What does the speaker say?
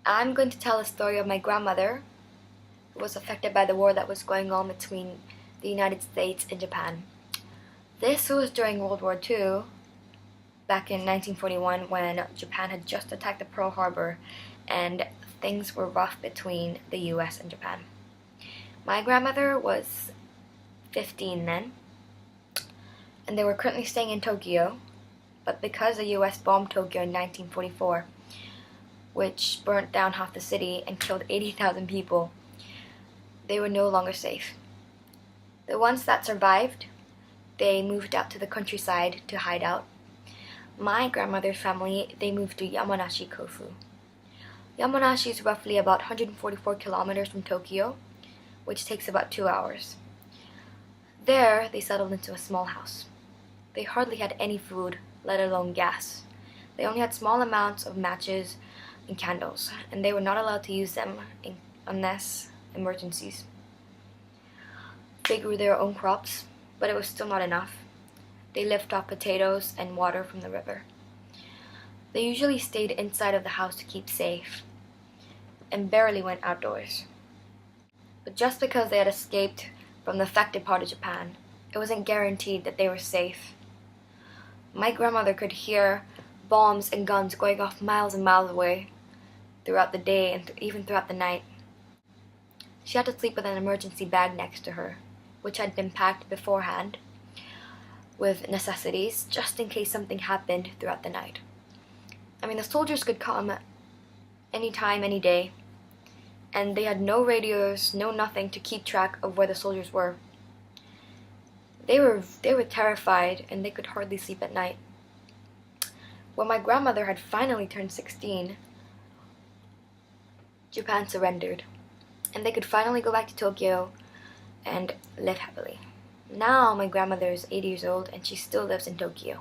I'm going to tell a story of my grandmother who was affected by the war that was going on between the United States and Japan. This was during World War II, back in 1941, when Japan had just attacked the Pearl Harbor and things were rough between the US and Japan. My grandmother was 15 then, and they were currently staying in Tokyo, but because the US bombed Tokyo in 1944, which burnt down half the city and killed 80,000 people, they were no longer safe. The ones that survived, they moved out to the countryside to hide out. My grandmother's family, they moved to Yamanashi, Kofu. Yamanashi is roughly about 144 kilometers from Tokyo, which takes about 2 hours. There, they settled into a small house. They hardly had any food, let alone gas. They only had small amounts of matches and candles, and they were not allowed to use them unless emergencies. They grew their own crops, but it was still not enough. They lived off potatoes and water from the river. They usually stayed inside of the house to keep safe, and barely went outdoors. But just because they had escaped from the affected part of Japan, it wasn't guaranteed that they were safe. My grandmother could hear bombs and guns going off miles and miles away throughout the day and even throughout the night. She had to sleep with an emergency bag next to her, which had been packed beforehand with necessities just in case something happened throughout the night. I mean, the soldiers could come anytime, any day, and they had no radios, no nothing to keep track of where the soldiers were. They were terrified, and they could hardly sleep at night. When my grandmother had finally turned 16, Japan surrendered, and they could finally go back to Tokyo and live happily. Now my grandmother is 80 years old, and she still lives in Tokyo.